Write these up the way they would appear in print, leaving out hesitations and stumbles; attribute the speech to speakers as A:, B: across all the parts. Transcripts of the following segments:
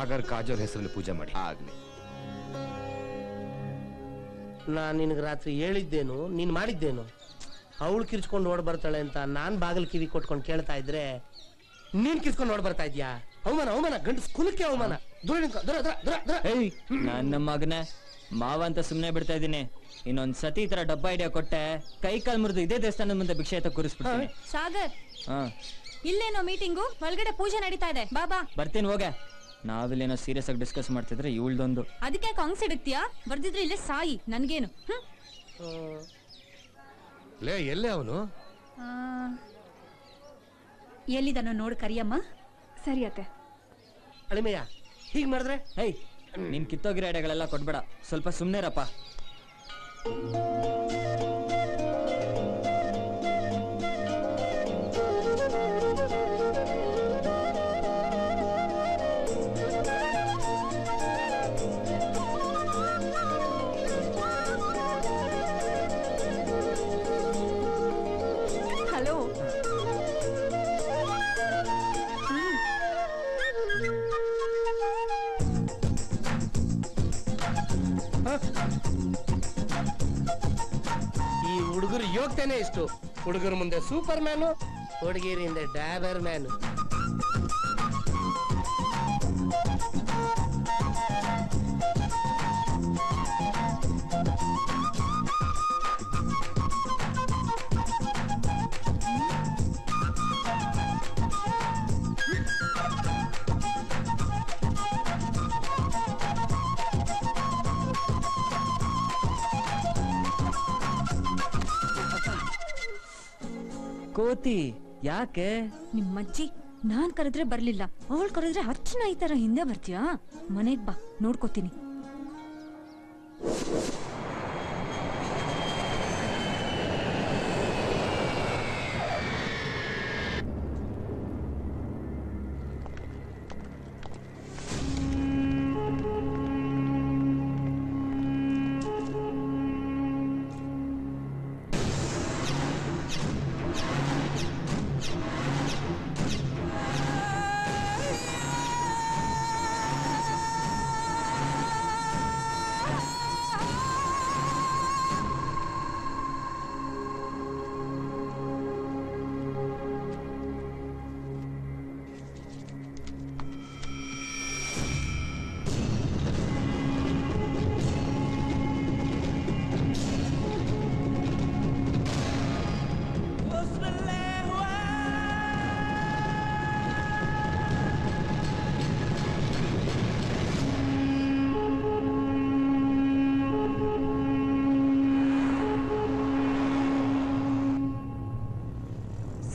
A: ಸಾಗರ್ ಕಾಜೋರ್ ಹೆಸರಲ್ಲಿ ಪೂಜೆ ಮಾಡಿ.
B: ಆಗ್ಲಿ.
C: ನಾನು ನಿನಗೆ ರಾತ್ರಿ ಹೇಳಿದ್ದೇನು, ನೀನು ಮಾಡಿದ್ದೇನು? ಅವಳು ಕಿರ್ಚ್ಕೊಂಡು ಓಡ್ ಬರ್ತಾಳೆ ಅಂತ ನಾನು ಬಾಗಿಲು ಕಿವಿ ಕೊಟ್ಕೊಂಡು ಕೇಳ್ತಾ ಇದ್ರೆ ನೀನ್ ಕಿರ್ಚ್ಕೊಂಡು ಓಡ್ ಬರ್ತಾ ಇದ್ಯಾ? ಅವಮಾನ, ಅವಮಾನ, ಗಂಡು ಸ್ಕೂಲಕ್ಕೆ ಅವಮಾನ.
D: ನನ್ನ ಮಗನೇ ಮಾವ ಅಂತ ಸುಮ್ನೆ ಬಿಡ್ತಾ ಇದ್ದೀನಿ. ಇನ್ನೊಂದ್ ಸತಿ ಈ ತರ ಡಬ್ಬ ಐಡಿಯಾ ಕೊಟ್ಟೆ ಕೈ ಕಾಲ್ ಮುರಿದು ಇದೇ ದೇವಸ್ಥಾನದ ಮುಂದೆ ಭಿಕ್ಷೆ ಎತ್ತ ಕೂರಿಸ್ಬಿಡ್ತೀನಿ.
E: ಸಾಗರ್, ಇಲ್ಲೇನೋ ಮೀಟಿಂಗು, ಒಳಗಡೆ ಪೂಜೆ ನಡೀತಾ ಇದೆ, ಬಾಬಾ.
D: ಬರ್ತೀನಿ ಹೋಗೆ. ನಾವಿಲ್ಲೇನೋ ಸೀರಿಯಸ್ ಆಗಿ ಡಿಸ್ಕಸ್ ಮಾಡ್ತಿದ್ರೆ ಇವಳ್ದೊಂದು.
E: ಅದಕ್ಕೆ ಕಾಂಗ್ಸ್ ಇಡುತ್ತೀಯಾ? ಬರ್ದಿದ್ರೆ ಇಲ್ಲೇ ಸಾಯಿ, ನನ್ಗೇನು.
A: ಲೇ, ಎಲ್ಲೇ ಅವನು?
E: ಎಲ್ಲಿದನೋ ನೋಡ್ ಕರಿಯಮ್ಮ.
F: ಸರಿ ಅತ್ತೆ.
C: ಅಳಿಮಯ್ಯ, ಹೀಗ್ ಮಾಡಿದ್ರೆ
D: ಹೇಯ್, ನಿನ್ ಕಿತ್ತೋಗಿರೋ ಐಡಿಯಾಗಳೆಲ್ಲ ಕೊಡ್ಬೇಡ, ಸ್ವಲ್ಪ ಸುಮ್ನೆರಪ್ಪ.
F: ಹಲೋ.
C: ಈ ಹುಡುಗರು ಯೋಗ್ತಾನೆ ಇಷ್ಟು. ಹುಡುಗರ ಮುಂದೆ ಸೂಪರ್ ಮ್ಯಾನು, ಹುಡುಗಿರ ಹಿಂದೆ ಡ್ಯಾಬರ್ ಮ್ಯಾನು.
D: ಕೋತಿ ಯಾಕೆ?
E: ನಿಮ್ಮಜ್ಜಿ ನಾನ್ ಕರೆದ್ರೆ ಬರ್ಲಿಲ್ಲ, ಅವಳು ಕರೆದ್ರೆ ಅರ್ಚನಾ ಈ ತರ ಹಿಂದೆ ಬರ್ತೀಯಾ? ಮನೆಗ್ ಬಾ, ನೋಡ್ಕೋತೀನಿ.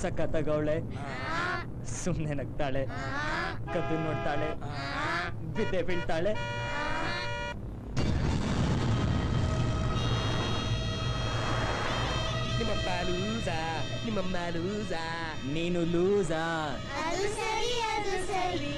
D: ಸಖತ್ತಾಗವಳೆ, ಸುಮ್ನೆ ನಗ್ತಾಳೆ, ಕದ್ದು ನೋಡ್ತಾಳೆ, ಬಿದ್ದೆ ಬೀಳ್ತಾಳೆ.
C: ನಿಮ್ಮಪ್ಪ ಲೂಸಾ, ನಿಮ್ಮಮ್ಮ ಲೂಸಾ,
D: ನೀನು ಲೂಸಾ.
G: ಅದು ಸರಿ, ಅದು ಸರಿ.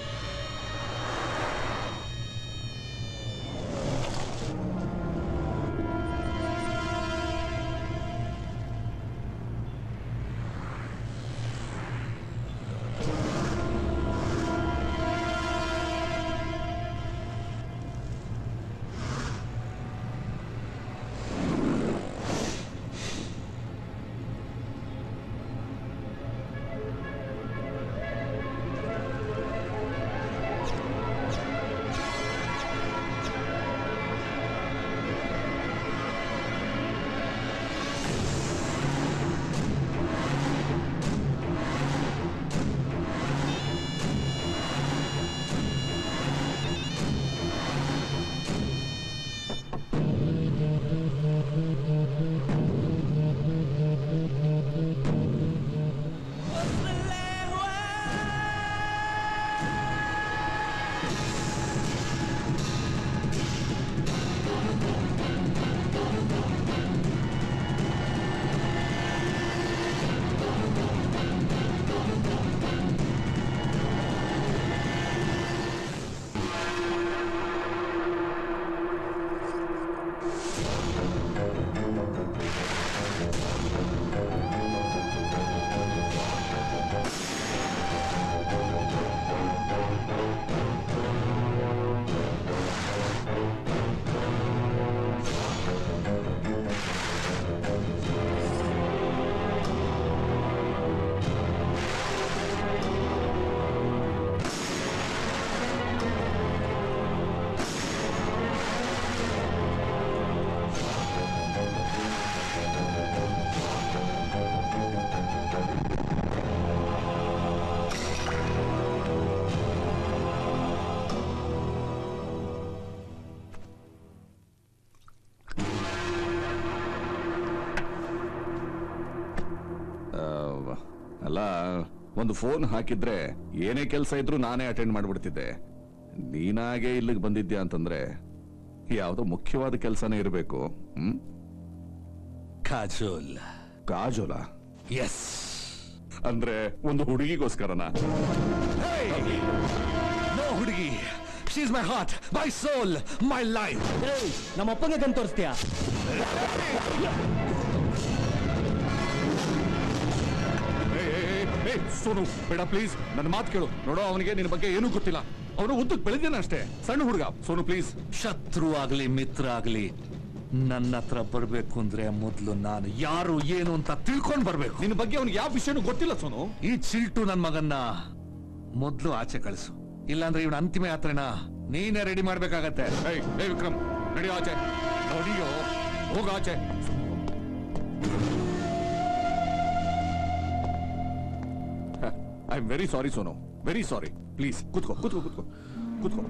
B: ಅಲ್ಲ, ಒಂದು ಫೋನ್ ಹಾಕಿದ್ರೆ ಏನೇ ಕೆಲಸ ಇದ್ರೂ ನಾನೇ ಅಟೆಂಡ್ ಮಾಡ್ಬಿಡ್ತಿದ್ದೆ. ನೀನಾಗೆ ಇಲ್ಲಿಗೆ ಬಂದಿದ್ಯಾ ಅಂತಂದ್ರೆ ಯಾವ್ದೋ ಮುಖ್ಯವಾದ ಕೆಲಸನೇ ಇರಬೇಕು.
F: ಕಾಜೋಲ್.
B: ಕಾಜೋಲ?
F: ಎಸ್.
B: ಅಂದ್ರೆ ಒಂದು ಹುಡುಗಿಗೋಸ್ಕರನಾ?
F: ನೋ ಹುಡುಗಿ, she is my heart, my soul, my life.
C: ನಮ್ಮ ಅಪ್ಪಂಗೆ ಗನ್ ತೋರಿಸ್ತೀಯಾ?
B: ಸೋನು ಬೇಡ ಪ್ಲೀಸ್, ನನ್ನ ಮಾತು ಕೇಳು. ನೋಡೋ, ಅವನಿಗೆ ನಿನ್ನ ಬಗ್ಗೆ ಏನೂ ಗೊತ್ತಿಲ್ಲ. ಅವನು ಉದ್ದಕ್ಕೆ ಬೆಳೆದೇನ ಅಷ್ಟೇ, ಸಣ್ಣ ಹುಡುಗ. ಸೋನು ಪ್ಲೀಸ್.
F: ಶತ್ರು ಆಗ್ಲಿ ಮಿತ್ರ ಆಗ್ಲಿ ನನ್ನ ಹತ್ರ ಬರ್ಬೇಕು ಅಂದ್ರೆ ಮೊದ್ಲು ನಾನು ಯಾರು ಏನು ಅಂತ ತಿಳ್ಕೊಂಡ್ ಬರ್ಬೇಕು.
B: ನಿನ್ನ ಬಗ್ಗೆ ಅವನಿಗೆ ಯಾವ ವಿಷಯನೂ ಗೊತ್ತಿಲ್ಲ ಸೋನು.
F: ಈ ಚಿಲ್ಟು ನನ್ ಮಗನ್ನ ಮೊದ್ಲು ಆಚೆ ಕಳಿಸು, ಇಲ್ಲಾಂದ್ರೆ ಇವನ ಅಂತಿಮ ಯಾತ್ರೆನ ನೀನೇ ರೆಡಿ ಮಾಡ್ಬೇಕಾಗತ್ತೆ.
B: ವಿಕ್ರಮ್, ನಡಿಯೋ ಆಚೆ. ನೋಡಿಯೋ, ಹೋಗ ಆಚೆ. I am very sorry Sonu, very sorry. Please ಕೂತ್ಕೋ ಕೂತ್ಕೋ ಕೂತ್ಕೋ ಕೂತ್ಕೋ.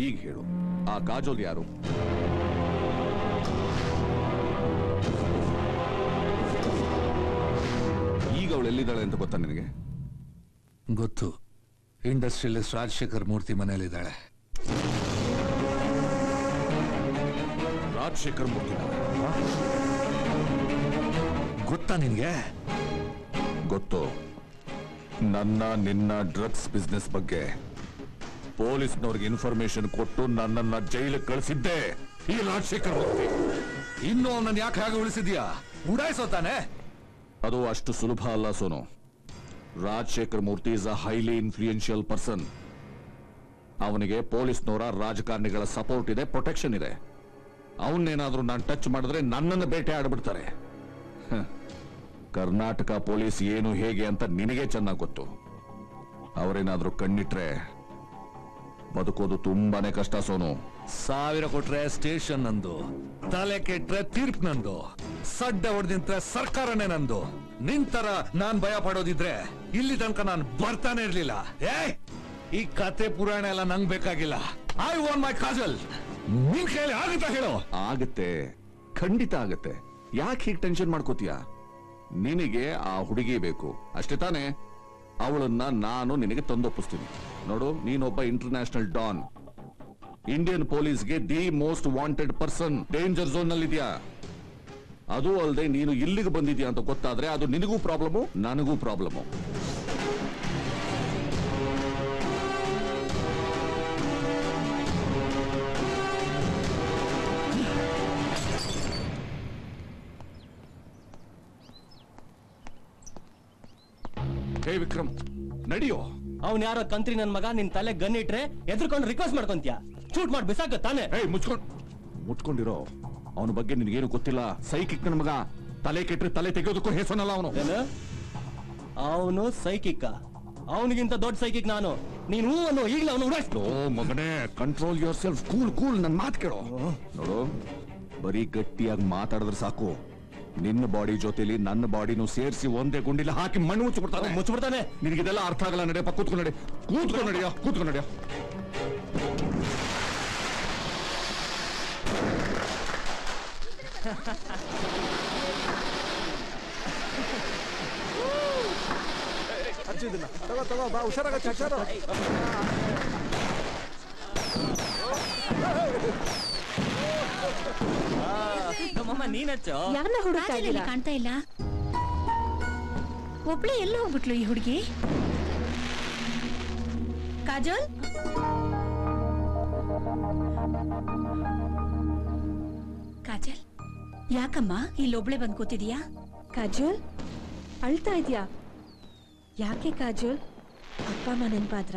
B: ಈಗ ಹೇಳು, ಆ ಕಾಜೋಲ್ ಯಾರು? ಈಗ ಅವಳು ಎಲ್ಲಿದ್ದಾಳೆ ಅಂತ ಗೊತ್ತಾ ನಿನಗೆ?
F: ಗೊತ್ತು, ಇಂಡಸ್ಟ್ರಿಯಲಿಸ್ಟ್ ರಾಜಶೇಖರ್ ಮೂರ್ತಿ ಮನೆಯಲ್ಲಿದ್ದಾಳೆ.
B: ರಾಜಶೇಖರ್ ಮೂರ್ತಿ
F: ಗೊತ್ತಾ ನಿನ್ಗೆ?
B: ಗೊತ್ತು. ನಿನ್ನ ಡ್ರಗ್ಸ್ ಬಿಸ್ನೆಸ್ ಬಗ್ಗೆ ಪೊಲೀಸ್ನವ್ರಿಗೆ ಇನ್ಫಾರ್ಮೇಶನ್ ಕೊಟ್ಟು ನನ್ನನ್ನ ಜೈಲಿಗೆ ಕಳಿಸಿದ್ದೆ ಈ ರಾಜಶೇಖರ್ ಮೂರ್ತಿ.
F: ಇನ್ನು ಅವನನ್ನ ಯಾಕೆ ಹಾಗೆ ಉಳಿಸಿದ್ಯಾ? ಉಡಾಯಿಸೋತಾನೆ?
B: ಅದು ಅಷ್ಟು ಸುಲಭ ಅಲ್ಲ Sonu. Rajashekar Murthy is a highly influential person. ಅವನಿಗೆ ಪೊಲೀಸ್ನವರ, ರಾಜಕಾರಣಿಗಳ ಸಪೋರ್ಟ್ ಇದೆ, ಪ್ರೊಟೆಕ್ಷನ್ ಇದೆ. ಅವನ್ನೇನಾದ್ರೂ ನಾನು ಟಚ್ ಮಾಡಿದ್ರೆ ನನ್ನನ್ನು ಬೇಟೆ ಆಡ್ಬಿಡ್ತಾರೆ. ಕರ್ನಾಟಕ ಪೊಲೀಸ್ ಏನು ಹೇಗೆ ಅಂತ ನಿನಗೆ ಚೆನ್ನಾಗಿ ಗೊತ್ತು. ಅವರೇನಾದ್ರೂ ಕಣ್ಣಿಟ್ರೆ ಬದುಕೋದು ತುಂಬಾನೇ ಕಷ್ಟ ಸೋನು.
F: 1000 ಕೊಟ್ರೆ ಸ್ಟೇಷನ್ ನಂದು, ತಲೆ ಕೆಟ್ರೆ ತೀರ್ಪು ನಂದು, ಸಡ್ಡ ಹೊಡೆದಿಂತ್ರೆ ಸರ್ಕಾರನೇ ನಂದು. ನಿಂತರ ನಾನ್ ಭಯ ಪಡೋದಿದ್ರೆ ಇಲ್ಲಿ ತನಕ ನಾನು ಬರ್ತಾನೆ ಇರ್ಲಿಲ್ಲ. ಈ ಕತೆ ಪುರಾಣ ಎಲ್ಲ ನಂಗ್ ಬೇಕಾಗಿಲ್ಲ. I want my Kajal. ನಿನ್ ಕೈಲಿ ಆಗುತ್ತಾ ಹೇಳೋ?
B: ಆಗತ್ತೆ, ಖಂಡಿತ ಆಗತ್ತೆ. ಯಾಕೆ ಹೀಗೆ ಟೆನ್ಷನ್ ಮಾಡ್ಕೋತೀಯ? ನಿನಗೆ ಆ ಹುಡುಗಿ ಬೇಕು ಅಷ್ಟೇ ತಾನೆ? ಅವಳನ್ನ ನಾನು ನಿನಗೆ ತಂದೊಪ್ಪಿಸ್ತೀನಿ. ನೋಡು, ನೀನೊಬ್ಬ ಇಂಟರ್ನ್ಯಾಷನಲ್ ಡಾನ್. ಇಂಡಿಯನ್ ಪೊಲೀಸ್ಗೆ the most wanted person. Danger zone ನಲ್ಲಿದ್ಯಾ. ಅದು ಅಲ್ಲದೆ ನೀನು ಇಲ್ಲಿಗೆ ಬಂದಿದ್ಯಾ ಅಂತ ಗೊತ್ತಾದ್ರೆ ಅದು ನಿನಗೂ ಪ್ರಾಬ್ಲಮು, ನನಗೂ ಪ್ರಾಬ್ಲಮು. ಹೇ ವಿಕ್ರಮ್, ನಡಿಯೋ.
C: ಅವ್ನ್ ಯಾರೋ ಕಂತ್ರಿ ನನ್ ಮಗ, ನಿನ್ ತಲೆ ಗನ್ ಇಟ್ರೆ ಎದ್ರಕೊಂಡು ರಿಕ್ವೆಸ್ಟ್ ಮಾಡ್ಕೊಂತೀಯ? ಶೂಟ್ ಮಾಡಿ ಬಿಸಾಕ ತಾನೆ?
B: ಮುಚ್ಕೊಂಡಿರೋ. ಅವನ ಬಗ್ಗೆ ನಿನಗೇನು ಗೊತ್ತಿಲ್ಲ. ಸೈಕಿಕ್ ನನ್ನ ಮಗ. ತಲೆ ಕೆಟ್ರೆ ತಲೆ ತೆಗೆಯೋದಕ್ಕೂ ಹೆಸನಲ್ಲ ಅವನು.
C: ಅವನು ಸೈಕಿಕ್? ಅವನಿಗಿಂತ ದೊಡ್ಡ ಸೈಕಿಕ್ ನಾನು. ನೀನು ಅನ್ನೋ ಈಗಲೇ ಅವನು ಉಡಾಯಿಸ್ತು.
B: ಮಗನೇ, control your self. Cool cool, ನನ್ ಮಾತು ಕೇಳೋ. ನೋಡು, ಬರೀ ಗಟ್ಟಿಯಾಗಿ ಮಾತಾಡಿದ್ರೆ ಸಾಕು. ನಿನ್ನ ಬಾಡಿ ಜೊತೆಲಿ ನನ್ನ ಬಾಡಿನೂ ಸೇರಿಸಿ ಒಂದೇ ಗುಂಡಿಲಿ ಹಾಕಿ ಮಣ್ಣು ಮುಚ್ಚಿಬಿಡ್ತಾನೆ. ನಿನಗಿದೆಲ್ಲ ಅರ್ಥ ಆಗಲ್ಲ. ನಡೆಯಪ್ಪ, ಕೂತ್ಕೊಂಡು ನಡಿಯೋ.
H: ತಗೋ ಬಾ, ಹುಷಾರಾಗ.
E: ಯಾರನ್ನ ಹುಡುಕ್ತಾ ಇದ್ದೀರಾ? ಕಾಣ್ತಾ ಇಲ್ಲ. ಒಬ್ಳೆ ಎಲ್ಲ ಹೋಗ್ಬಿಟ್ಲು ಈ ಹುಡುಗಿ. ಕಾಜಲ್, ಕಾಜಲ್, ಯಾಕಮ್ಮ ಇಲ್ಲೊಬ್ಳೆ ಬಂದ್ ಕೂತಿದೀಯಾ?
I: ಕಾಜಲ್, ಅಳ್ತಾ ಇದ್ಯಾ? ಯಾಕೆ ಕಾಜಲ್? ಅಪ್ಪ ಅಮ್ಮ ನೆನ್ಪಾದ್ರ?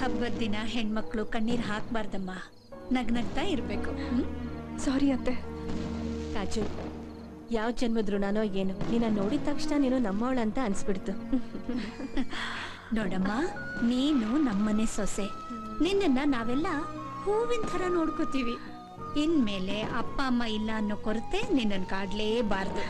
E: ಹಬ್ಬದ ದಿನ ಹೆಣ್ಮಕ್ಳು ಕಣ್ಣೀರ್ ಹಾಕ್ಬಾರ್ದಮ್ಮ, ನಗ್ನಗ್ತಾ ಇರ್ಬೇಕು.
I: ಸಾರಿ ಅತ್ತೆ. ಕಾಜಲ್, ಯಾವ ಜನ್ಮದ ಋಣನೋ ಏನು, ನಿನ್ನ ನೋಡಿದ ತಕ್ಷಣ ನೀನು ನಮ್ಮವಳಂತ ಅನ್ಸ್ಬಿಡ್ತು.
E: ನೋಡಮ್ಮ, ನೀನು ನಮ್ಮನೆ ಸೊಸೆ. ನಿನ್ನನ್ನ ನಾವೆಲ್ಲ ಹೂವಿನ ಥರ ನೋಡ್ಕೋತೀವಿ. ಇನ್ಮೇಲೆ ಅಪ್ಪ ಅಮ್ಮ ಇಲ್ಲ ಅನ್ನೋ ಕೊರತೆ ನಿನ್ನನ್ನು ಕಾಡ್ಲೇಬಾರ್ದು.